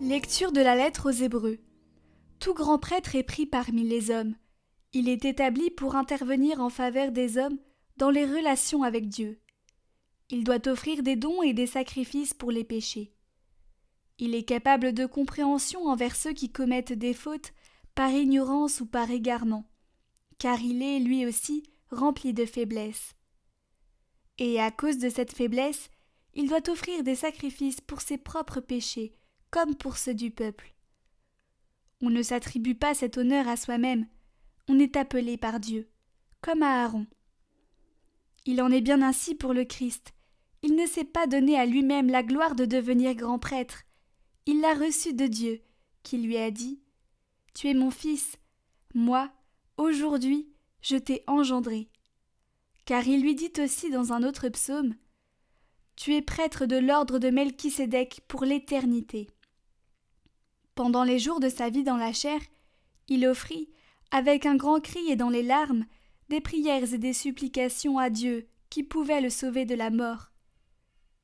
Lecture de la lettre aux Hébreux. Tout grand prêtre est pris parmi les hommes. Il est établi pour intervenir en faveur des hommes dans les relations avec Dieu. Il doit offrir des dons et des sacrifices pour les péchés. Il est capable de compréhension envers ceux qui commettent des fautes par ignorance ou par égarement, car il est, lui aussi, rempli de faiblesse. Et à cause de cette faiblesse, il doit offrir des sacrifices pour ses propres péchés, comme pour ceux du peuple. On ne s'attribue pas cet honneur à soi-même, on est appelé par Dieu, comme à Aaron. Il en est bien ainsi pour le Christ. Il ne s'est pas donné à lui-même la gloire de devenir grand prêtre. Il l'a reçu de Dieu, qui lui a dit « Tu es mon fils, moi, aujourd'hui, je t'ai engendré. » Car il lui dit aussi dans un autre psaume « Tu es prêtre de l'ordre de Melchisédek pour l'éternité. » Pendant les jours de sa vie dans la chair, il offrit, avec un grand cri et dans les larmes, des prières et des supplications à Dieu qui pouvait le sauver de la mort.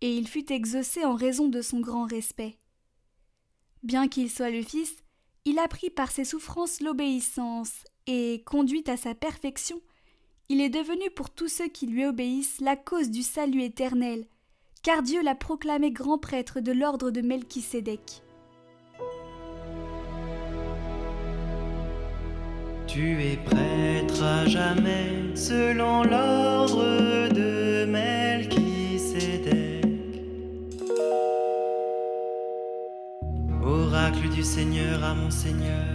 Et il fut exaucé en raison de son grand respect. Bien qu'il soit le Fils, il apprit par ses souffrances l'obéissance, et, conduit à sa perfection, il est devenu pour tous ceux qui lui obéissent la cause du salut éternel, car Dieu l'a proclamé grand prêtre de l'ordre de Melchisédek. Tu es prêtre à jamais, selon l'ordre de Melchisédek. Oracle du Seigneur à mon Seigneur,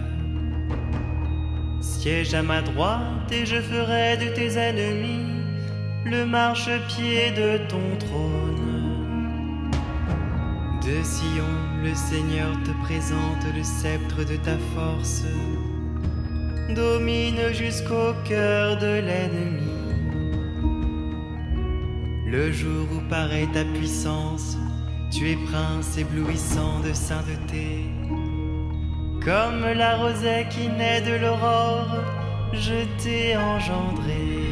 siège à ma droite et je ferai de tes ennemis le marchepied de ton trône. De Sion, le Seigneur te présente le sceptre de ta force. Domine jusqu'au cœur de l'ennemi. Le jour où paraît ta puissance, tu es prince éblouissant de sainteté. Comme la rosée qui naît de l'aurore, je t'ai engendré.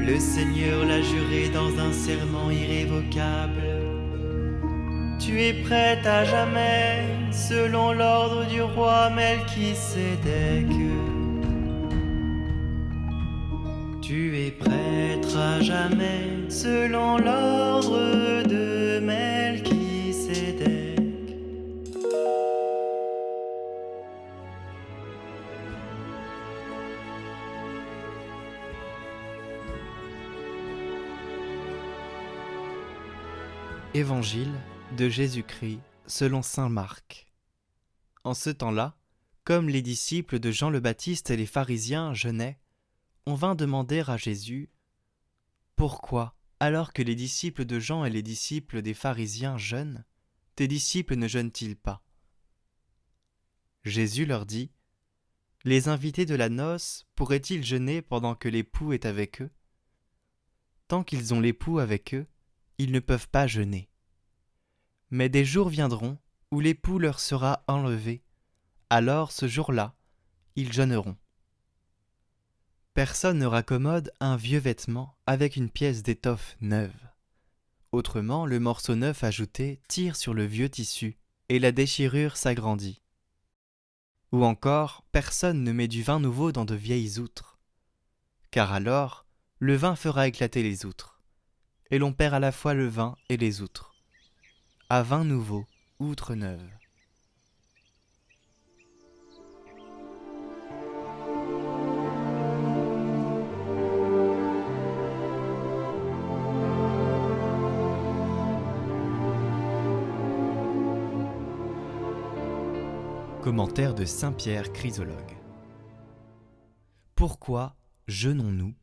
Le Seigneur l'a juré dans un serment irrévocable. Tu es prête à jamais, selon l'ordre du roi Melchisédek. Tu es prêtre à jamais, selon l'ordre de Melchisédek. Évangile de Jésus-Christ selon saint Marc. En ce temps-là, comme les disciples de Jean le Baptiste et les pharisiens jeûnaient, on vint demander à Jésus « Pourquoi, alors que les disciples de Jean et les disciples des pharisiens jeûnent, tes disciples ne jeûnent-ils pas ?» Jésus leur dit « Les invités de la noce pourraient-ils jeûner pendant que l'époux est avec eux ? Tant qu'ils ont l'époux avec eux, ils ne peuvent pas jeûner. Mais des jours viendront où l'époux leur sera enlevé. Alors, ce jour-là, ils jeûneront. Personne ne raccommode un vieux vêtement avec une pièce d'étoffe neuve. Autrement, le morceau neuf ajouté tire sur le vieux tissu et la déchirure s'agrandit. Ou encore, personne ne met du vin nouveau dans de vieilles outres. Car alors, le vin fera éclater les outres, et l'on perd à la fois le vin et les outres. À vin nouveau, outre neuve. Commentaire de saint Pierre Chrysologue. Pourquoi jeûnons-nous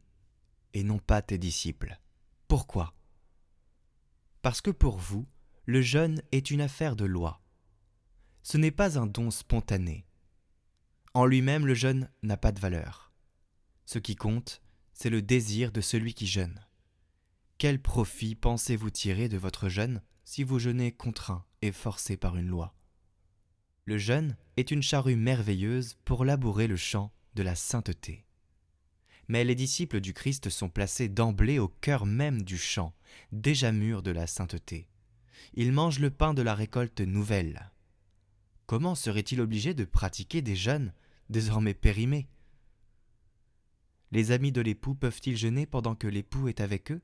et non pas tes disciples ? Pourquoi ? Parce que pour vous, le jeûne est une affaire de loi. Ce n'est pas un don spontané. En lui-même, le jeûne n'a pas de valeur. Ce qui compte, c'est le désir de celui qui jeûne. Quel profit pensez-vous tirer de votre jeûne si vous jeûnez contraint et forcé par une loi ? Le jeûne est une charrue merveilleuse pour labourer le champ de la sainteté. Mais les disciples du Christ sont placés d'emblée au cœur même du champ, déjà mûr de la sainteté. il mange le pain de la récolte nouvelle. Comment serait-il obligé de pratiquer des jeûnes désormais périmés? Les amis de l'époux peuvent-ils jeûner pendant que l'époux est avec eux?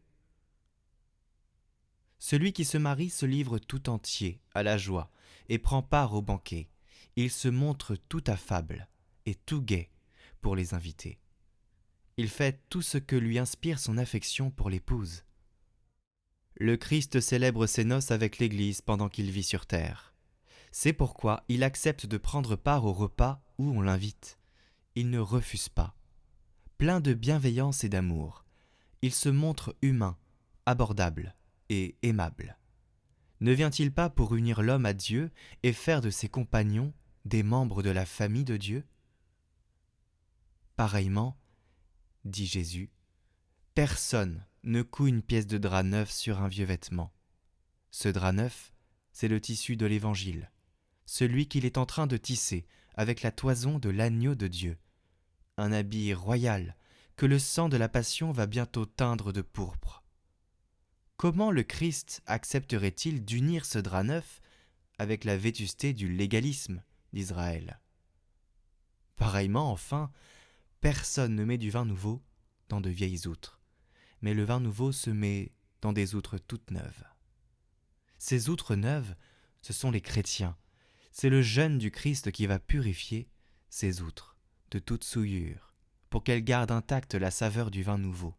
Celui qui se marie se livre tout entier à la joie et prend part au banquet. Il se montre tout affable et tout gai pour les invités. Il fait tout ce que lui inspire son affection pour l'épouse. Le Christ célèbre ses noces avec l'Église pendant qu'il vit sur terre. C'est pourquoi il accepte de prendre part au repas où on l'invite. Il ne refuse pas. Plein de bienveillance et d'amour, il se montre humain, abordable et aimable. Ne vient-il pas pour unir l'homme à Dieu et faire de ses compagnons des membres de la famille de Dieu? Pareillement, dit Jésus, personne ne coud une pièce de drap neuf sur un vieux vêtement. Ce drap neuf, c'est le tissu de l'Évangile, celui qu'il est en train de tisser avec la toison de l'agneau de Dieu, un habit royal que le sang de la Passion va bientôt teindre de pourpre. Comment le Christ accepterait-il d'unir ce drap neuf avec la vétusté du légalisme d'Israël? Pareillement, enfin, personne ne met du vin nouveau dans de vieilles outres, mais le vin nouveau se met dans des outres toutes neuves. Ces outres neuves, ce sont les chrétiens. C'est le jeûne du Christ qui va purifier ces outres de toute souillure, pour qu'elles gardent intacte la saveur du vin nouveau.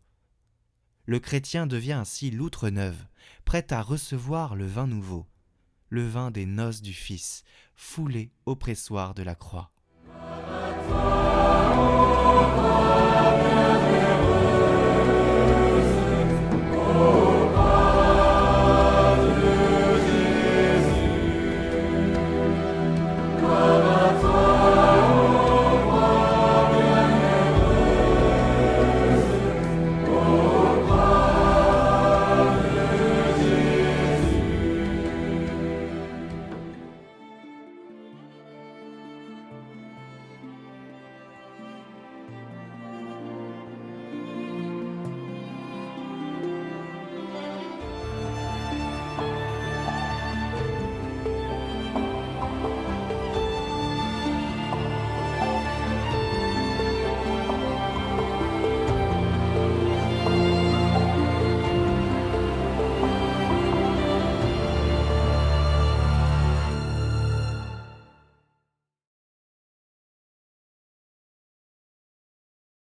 Le chrétien devient ainsi l'outre neuve, prête à recevoir le vin nouveau, le vin des noces du Fils, foulé au pressoir de la croix.